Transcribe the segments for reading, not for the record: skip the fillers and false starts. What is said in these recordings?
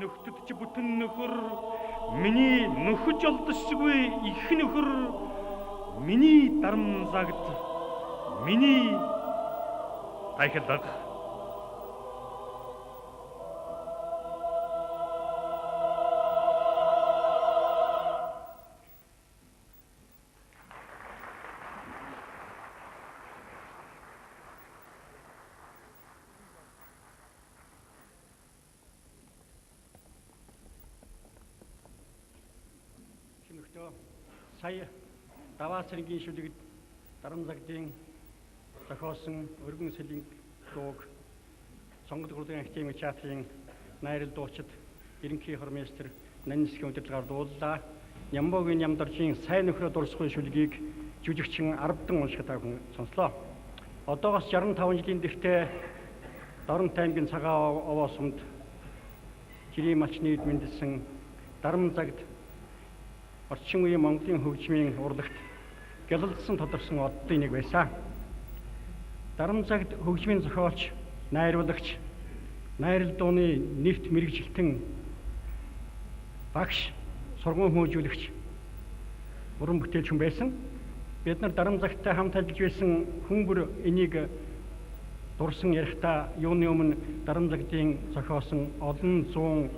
нөхдөд ч бүтэн нөхөр, миний нөхөж олдсгүй их нөхөр, миний дарамзагт, миний гайхалдаг. Сая Даваасрынгийн шүлэгт Дарамзагдын зохиосон өргөн сэлийн дууг Сонгодог урлагийн академик театрын найрал дуучид ерөнхий хормейстер Нанисгийн удирдлагаар дууллаа. Нямбогийн Нямдаржийн сайн нөхрөө дурсахгүй шүлгийг жүжигчин Арвдан уншихад та бүхэн сонслоо. Одоогоос 65 жилийн дэртээ Доронт аймгийн цагаан овоо сумд жирийн малчны эд мэндэлсэн Дарамзагд орчин үеийн Монголын хөгжмийн урлагт гялалдсан тодорсон оддын нэг байсан. Дарамзагд хөгжмийн зохиолч, найруулагч, найрал дууны нэвт мэрэгжилтэн багш, сургууль хөгжүүлэгч, уран бүтээлч хүн байсан. Бид нар Дарамзагттай хамт ажиллаж байсан хүн бүр энийг дурсан ярихдаа юуны өмнө Дарамзагдын зохиосон олон зуун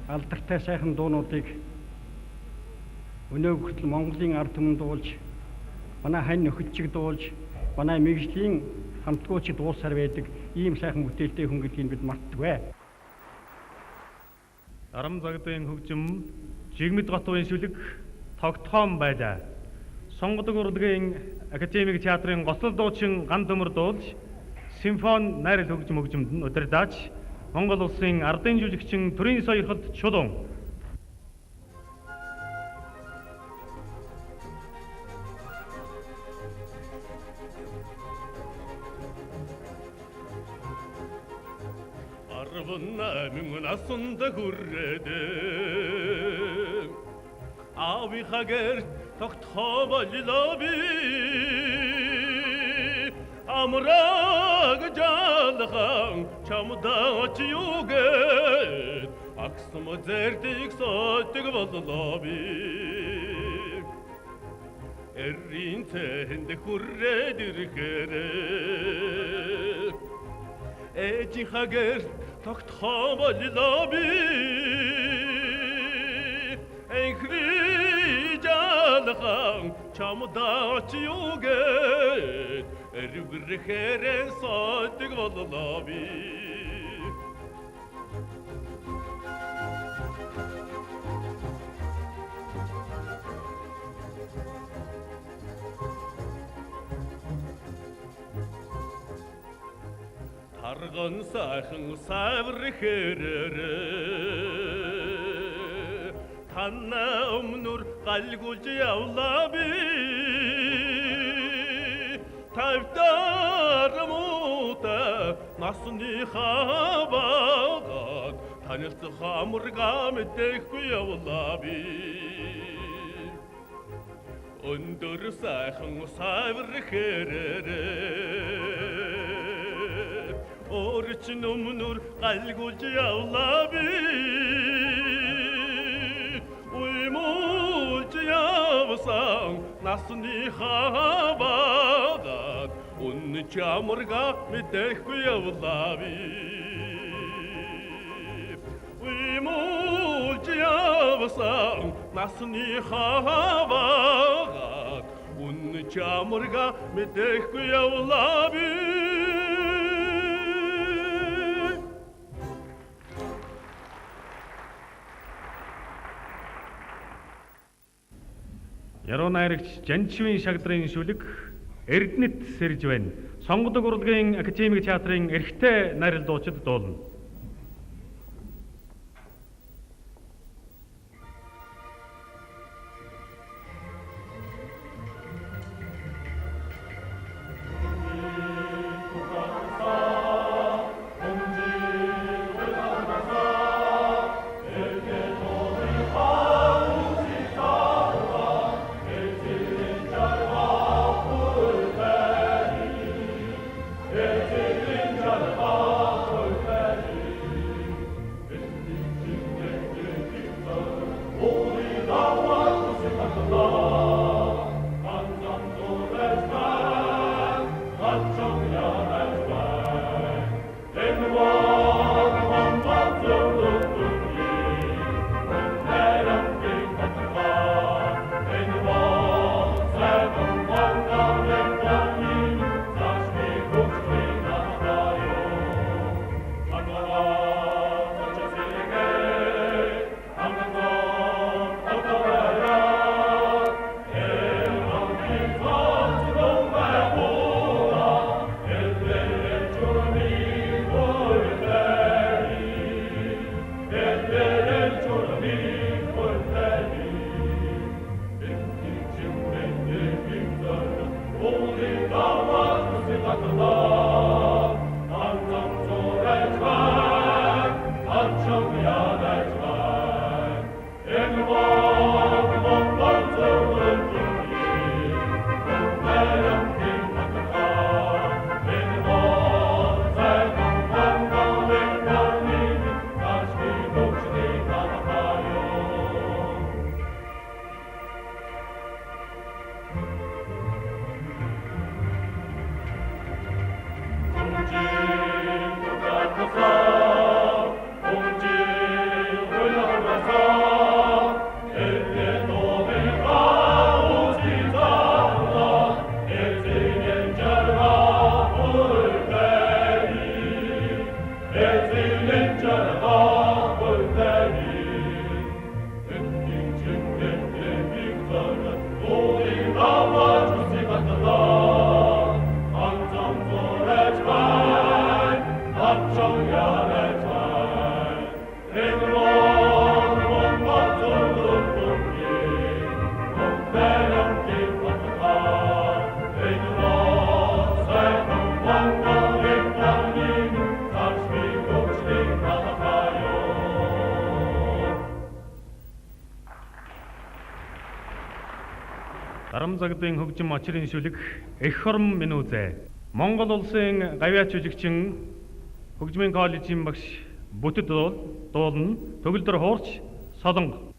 алдартай сайхан дуунуудыг өнөө хүртэл Монголын ард түмэнд дуулж, манай хань нөхөдчиг дуулж, манай мэргэжлийн хамтгуучид дуулсаар байдаг ийм сайхан бүтээлтэй хүн гэдгийг бид мартдаггүй. Дарамзагдын хөгжим жигмэд готвын шүлэг тогтоом байлаа. Сонгодог урлагийн академик театрын гослол дуучин Ган Төмөр дуулж, симфони найрал хөгжимд нь удирдаач Монгол улсын ардын жүжигчин Төрийн Сойрхолд Чулуун. Arvunnamin asunda gurredem Avi hager tokthobalilabi Amrag jalgam chamda chiyuget Aksam zerdik sotig vallabi Errin tehinde gurredir kere Eci hager tokthobalilabi Enkri jalgam chamda chiyuget Ergir khere sotig vallabi Targan сайхан савр хэрэрэ Танна өмнөр галгуулж явлаа би Тавтар муута насны хаваад Танилт хамурга мэдэхгүй явлаа би Өндөр сайхан савр хэрэрэ Orçun umnur kalgulc yavlabi Uymulc yavsam nasni havadan Un çamurga midekku yavlabi Uymulc yavsam nasni havadan Un çamurga midekku yavlabi Яруу найрагч Жанчивын шагдрын шүлэг Эрдэнэт сэрж байна. Сонгодог урлагийн академик театрын эрхтэй найрал дуучид дуулна. Дарамзагдын хөгжим очрын шүлэг Эх хором минь үзэ. Монгол улсын гавьяач жүжигчин хөгжмийн коллежийн багш Бүтэд дуулна төгөлдөр хуурч Солонго.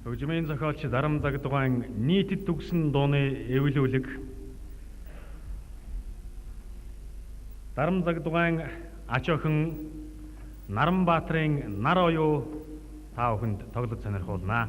Хөгжмийн зохиолч Дарамзагдгайн нийтэд төгсөн дууны эвлүүлэг Дарамзагдгайн ач охин Наранбаатарын нар оюу та бүхэнд тоглож сонирхуулнаа.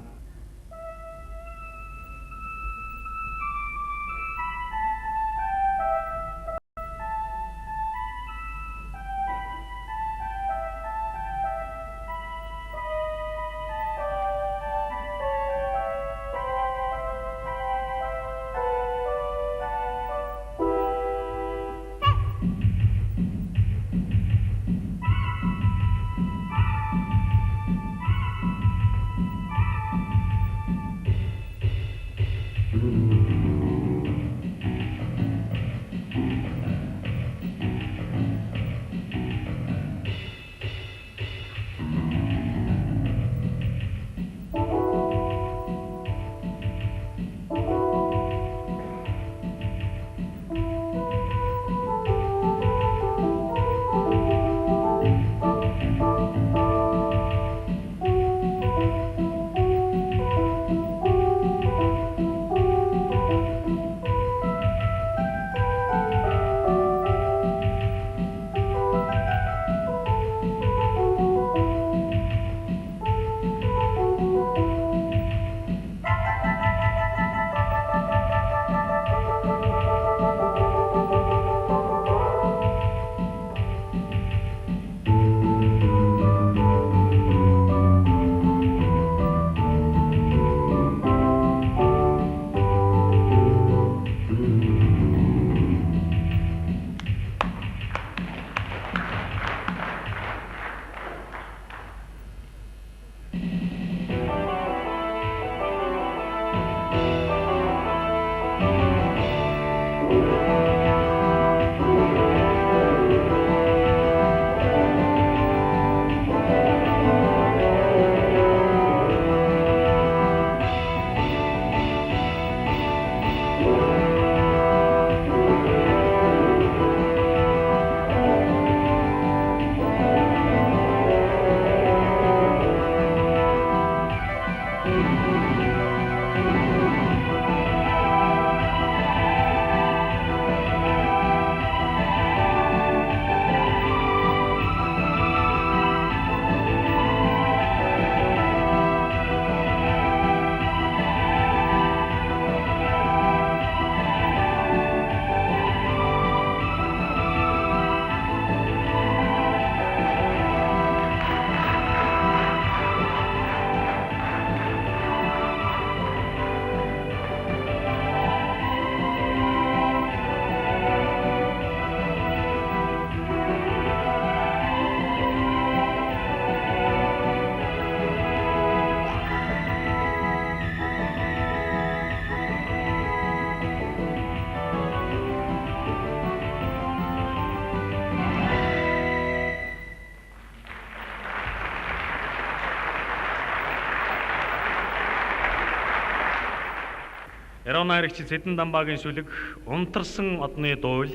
Яруу найрагч Сэдэн Дамбаагийн шүлэг Унтарсан одны дуул.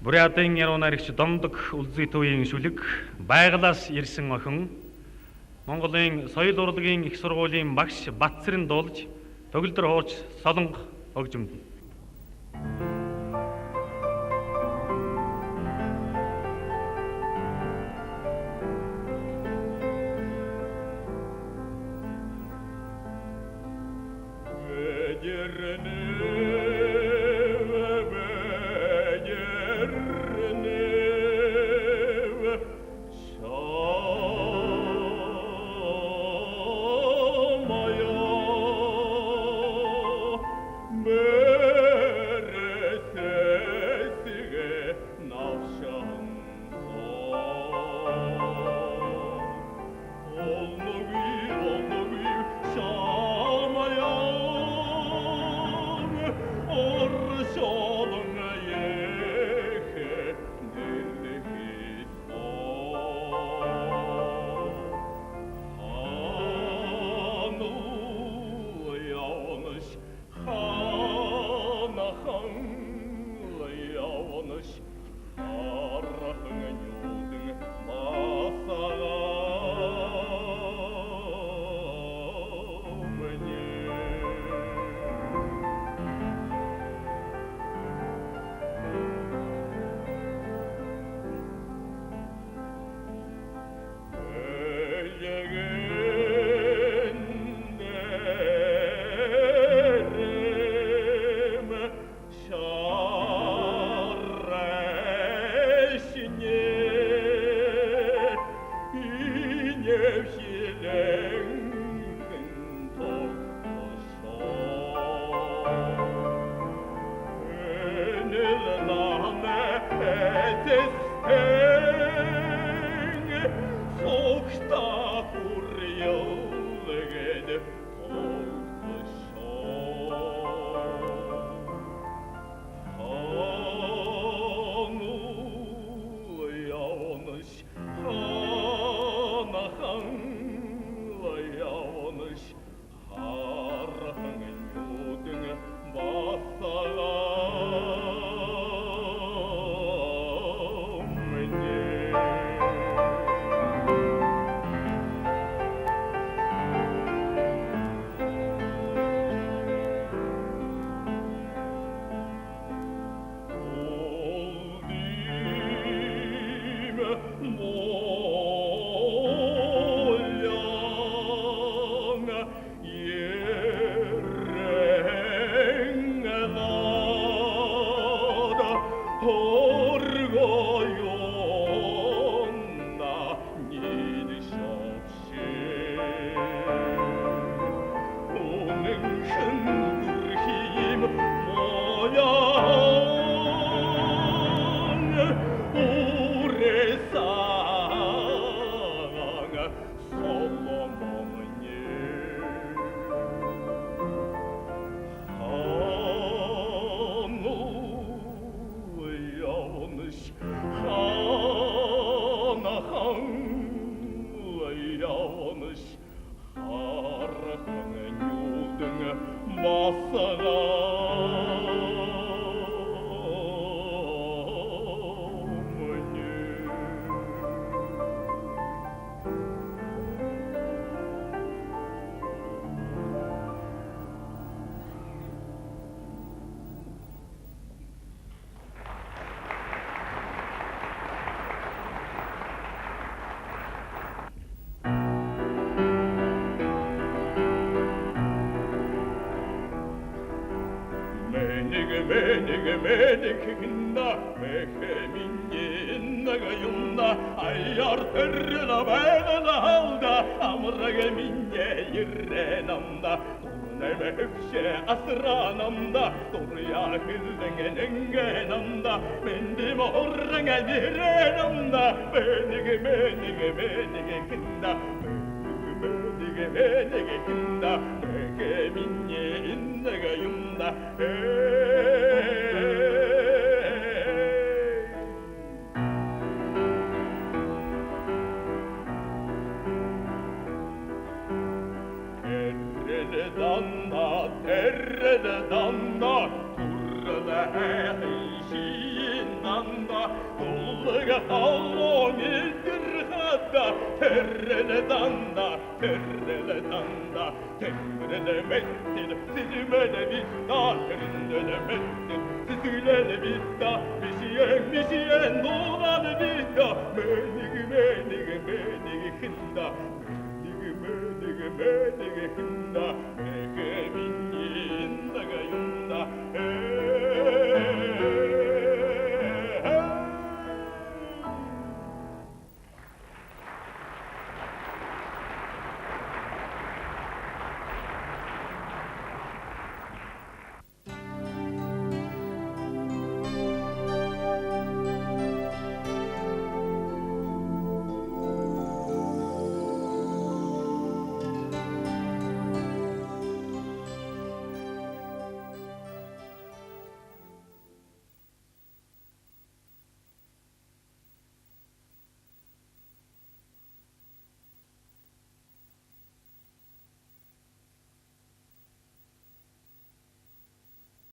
Бурятын яруу найрагч Домдог Улзый төвийн шүлэг Байгалаас ирсэн охин. Монголын соёл урлагийн их сургуулийн багш Батцэрэн дуулж төгөлдөр хуурч солонго хөгжимдөн. Danna terrele danna turrele heşinanna Dolga hallon ildirhada terrele danna terrele mettin sizimele vitta terrele mettin sizimele vitta Misien nolan vitta menige hinda menige hinda